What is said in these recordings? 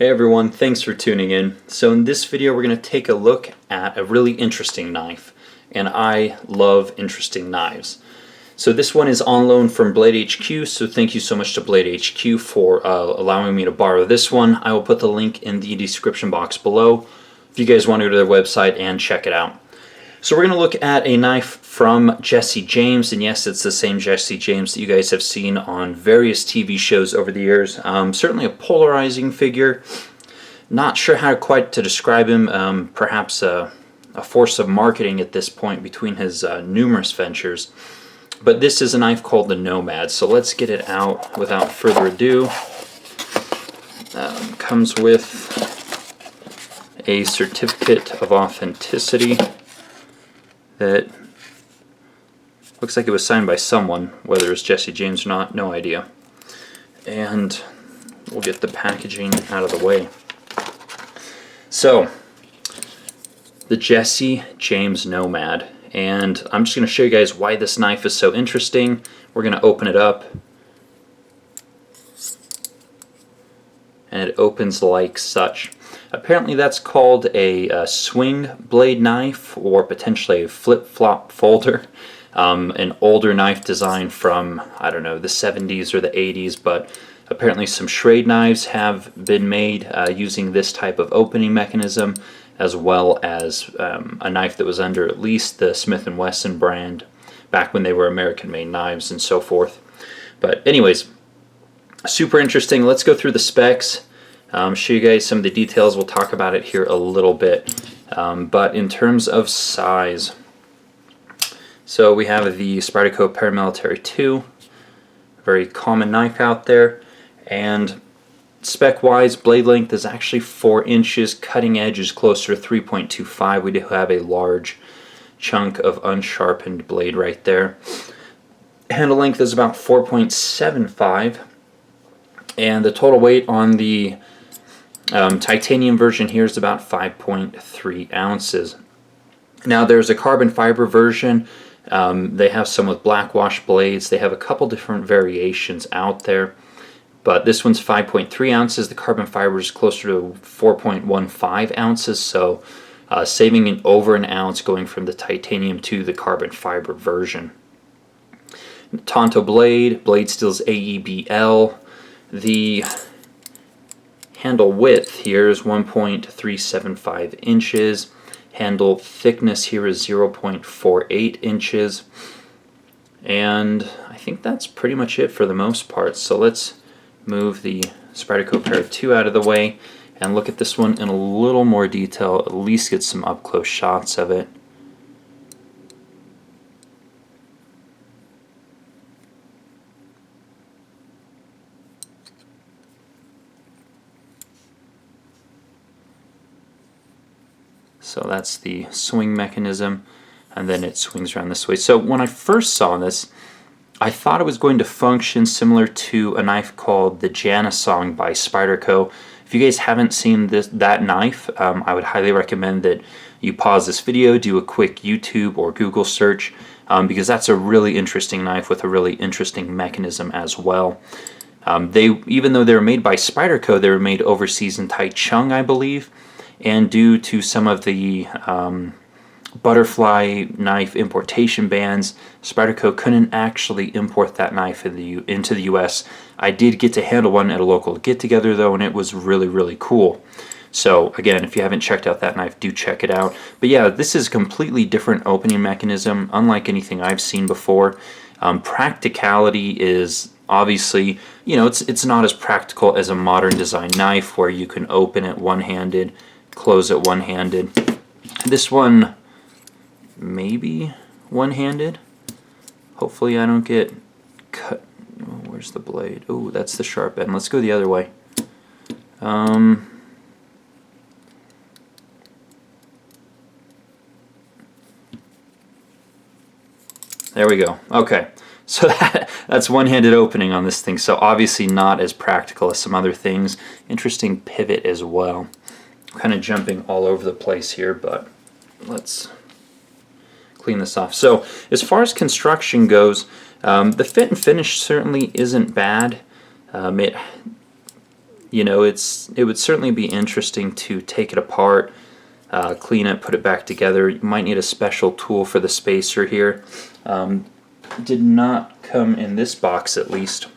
Hey everyone, thanks for tuning in. So in this video we're going to take a look at a really interesting knife, and I love interesting knives. So this one is on loan from BladeHQ, so thank you so much to BladeHQ for allowing me to borrow this one. I will put the link in the description box below if you guys want to go to their website and check it out. So we're going to look at a knife from Jesse James, and yes, it's the same Jesse James that you guys have seen on various TV shows over the years. Certainly a polarizing figure. Not sure how quite to describe him. Perhaps a force of marketing at this point between his numerous ventures. But this is a knife called the Nomad, so let's get it out without further ado. Comes with a certificate of authenticity that looks like it was signed by someone, whether it's Jesse James or not, no idea. And we'll get the packaging out of the way. So, the Jesse James Nomad, and I'm just going to show you guys why this knife is so interesting. We're going to open it up, and it opens like such. Apparently that's called a swing blade knife, or potentially a flip-flop folder. An older knife design from, I don't know, the 70s or the 80s, but apparently some Schrade knives have been made using this type of opening mechanism, as well as a knife that was under at least the Smith & Wesson brand back when they were American-made knives and so forth. But anyways, super interesting. Let's go through the specs. Show you guys some of the details. We'll talk about it here a little bit. But in terms of size, so we have the Spyderco Paramilitary 2, very common knife out there, and spec-wise, blade length is actually 4 inches, cutting edge is closer to 3.25. We do have a large chunk of unsharpened blade right there. Handle length is about 4.75, and the total weight on the titanium version here is about 5.3 ounces. Now there's a carbon fiber version. They have some with black wash blades. They have a couple different variations out there, but this one's 5.3 ounces. The carbon fiber is closer to 4.15 ounces, so saving over an ounce going from the titanium to the carbon fiber version. Tonto blade steel's AEBL. The handle width here is 1.375 inches. Handle thickness here is 0.48 inches. And I think that's pretty much it for the most part. So let's move the Spyderco Para 2 out of the way and look at this one in a little more detail, at least get some up-close shots of it. So that's the swing mechanism, and then it swings around this way. So when I first saw this, I thought it was going to function similar to a knife called the Janasong by Spyderco. If you guys haven't seen that knife, I would highly recommend that you pause this video, do a quick YouTube or Google search, because that's a really interesting knife with a really interesting mechanism as well. Even though they were made by Spyderco, they were made overseas in Taichung, I believe. And due to some of the butterfly knife importation bans, Spyderco couldn't actually import that knife into the US. I did get to handle one at a local get-together though, and it was really, really cool. So again, if you haven't checked out that knife, do check it out. But yeah, this is a completely different opening mechanism, unlike anything I've seen before. Practicality is obviously, you know, it's not as practical as a modern design knife where you can open it one-handed, close it one-handed. This one maybe one-handed. Hopefully I don't get cut. Oh, where's the blade? Oh, that's the sharp end. Let's go the other way. There we go. Okay, so that's one-handed opening on this thing, so obviously not as practical as some other things. Interesting pivot as well. Kind of jumping all over the place here, but let's clean this off. So as far as construction goes, the fit and finish certainly isn't bad. It you know, it would certainly be interesting to take it apart, clean it, put it back together. You might need a special tool for the spacer here. Did not come in this box, at least.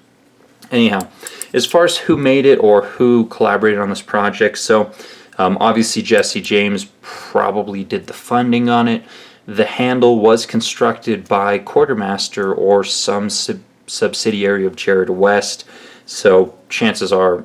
Anyhow, as far as who made it or who collaborated on this project, so obviously Jesse James probably did the funding on it. The handle was constructed by Quartermaster or some subsidiary of Jared West, so chances are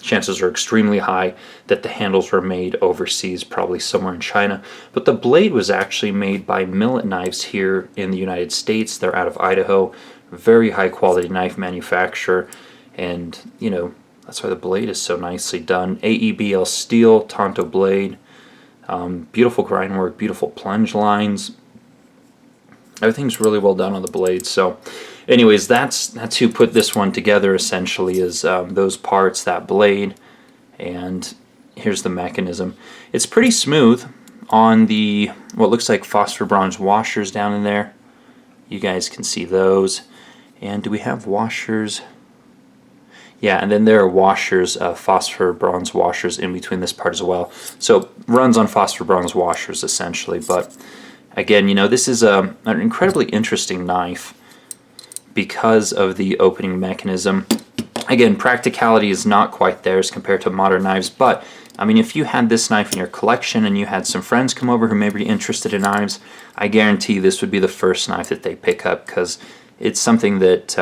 extremely high that the handles were made overseas, probably somewhere in China. But the blade was actually made by Millet Knives here in the United States. They're out of Idaho. Very high quality knife manufacturer, and you know, that's why the blade is so nicely done. AEBL steel, Tonto blade, beautiful grind work, beautiful plunge lines. Everything's really well done on the blade. So anyways, that's who put this one together, essentially, is those parts, that blade, and here's the mechanism. It's pretty smooth on the what looks like phosphor bronze washers down in there. You guys can see those. And do we have washers? Yeah, and then there are washers, phosphor bronze washers in between this part as well. So runs on phosphor bronze washers, essentially. But again, you know, this is an incredibly interesting knife because of the opening mechanism. Again, practicality is not quite there as compared to modern knives, but I mean, if you had this knife in your collection and you had some friends come over who may be interested in knives, I guarantee this would be the first knife that they pick up, because it's something that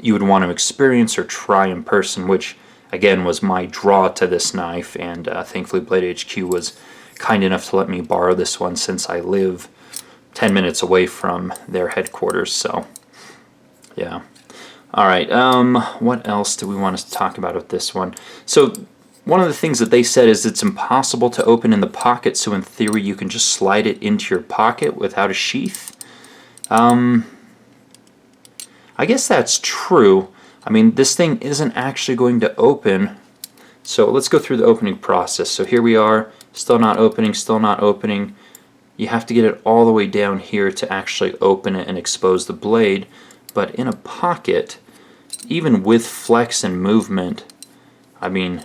you would want to experience or try in person, which again was my draw to this knife. And thankfully BladeHQ was kind enough to let me borrow this one, since I live 10 minutes away from their headquarters. So yeah. Alright, what else do we want to talk about with this one? So one of the things that they said is it's impossible to open in the pocket, so in theory you can just slide it into your pocket without a sheath. I guess that's true. I mean, this thing isn't actually going to open, so let's go through the opening process. So here we are, still not opening, still not opening. You have to get it all the way down here to actually open it and expose the blade. But in a pocket, even with flex and movement, I mean,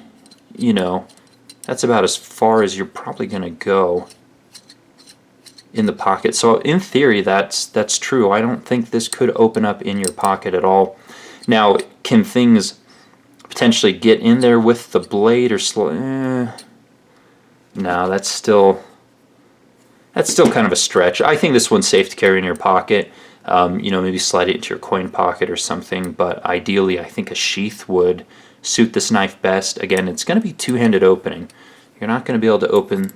you know, that's about as far as you're probably going to go in the pocket. So in theory, that's true. I don't think this could open up in your pocket at all. Now, can things potentially get in there with the blade or no, that's still kind of a stretch. I think this one's safe to carry in your pocket. You know, maybe slide it into your coin pocket or something, but ideally I think a sheath would suit this knife best. Again, it's going to be two-handed opening. You're not going to be able to open,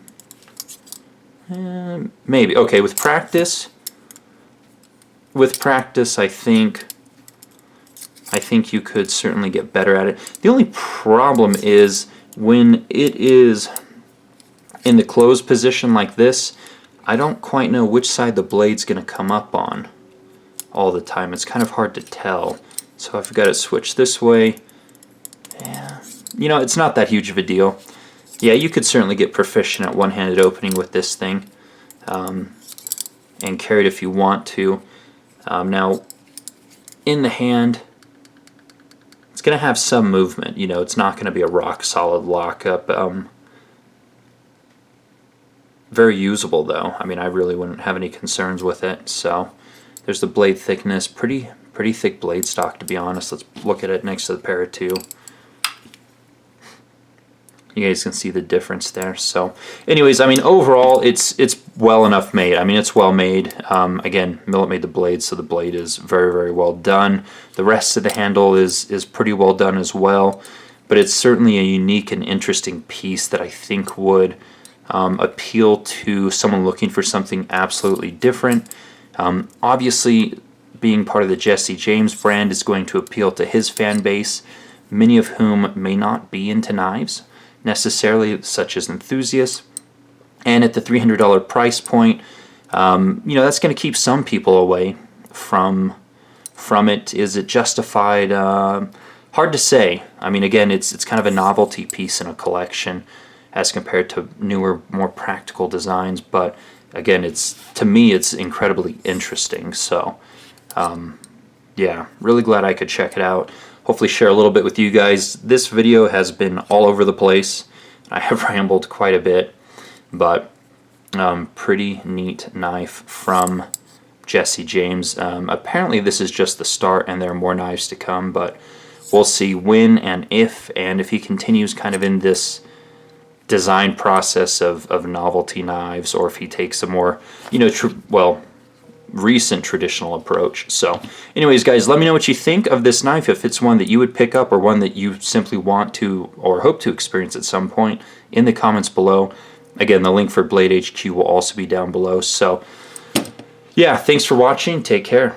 maybe. Okay, with practice, I think you could certainly get better at it. The only problem is when it is in the closed position like this, I don't quite know which side the blade's going to come up on all the time. It's kind of hard to tell. So I've got it switched this way. Yeah, you know, it's not that huge of a deal. Yeah, you could certainly get proficient at one-handed opening with this thing, and carry it if you want to. Now, in the hand, it's going to have some movement. You know, it's not going to be a rock-solid lockup. Very usable, though. I mean, I really wouldn't have any concerns with it. So there's the blade thickness. Pretty thick blade stock, to be honest. Let's look at it next to the Para 2. You guys can see the difference there. So anyways, I mean, overall, it's well enough made. I mean, it's well made. Again, Millet made the blade, so the blade is very, very well done. The rest of the handle is pretty well done as well. But it's certainly a unique and interesting piece that I think would appeal to someone looking for something absolutely different. Obviously, being part of the Jesse James brand is going to appeal to his fan base, many of whom may not be into knives necessarily, such as enthusiasts. And at the $300 price point, you know, that's going to keep some people away from it. Is it justified? Hard to say. I mean, again, it's kind of a novelty piece in a collection as compared to newer, more practical designs. But again, to me, it's incredibly interesting. So, yeah, really glad I could check it out. hopefully share a little bit with you guys. This video has been all over the place. I have rambled quite a bit, but pretty neat knife from Jesse James. Apparently this is just the start and there are more knives to come, but we'll see when and if he continues kind of in this design process of novelty knives, or if he takes a more, you know, recent traditional approach. So anyways, guys, let me know what you think of this knife, if it's one that you would pick up or one that you simply want to or hope to experience at some point, in the comments below. Again, the link for BladeHQ will also be down below. So yeah, thanks for watching. Take care.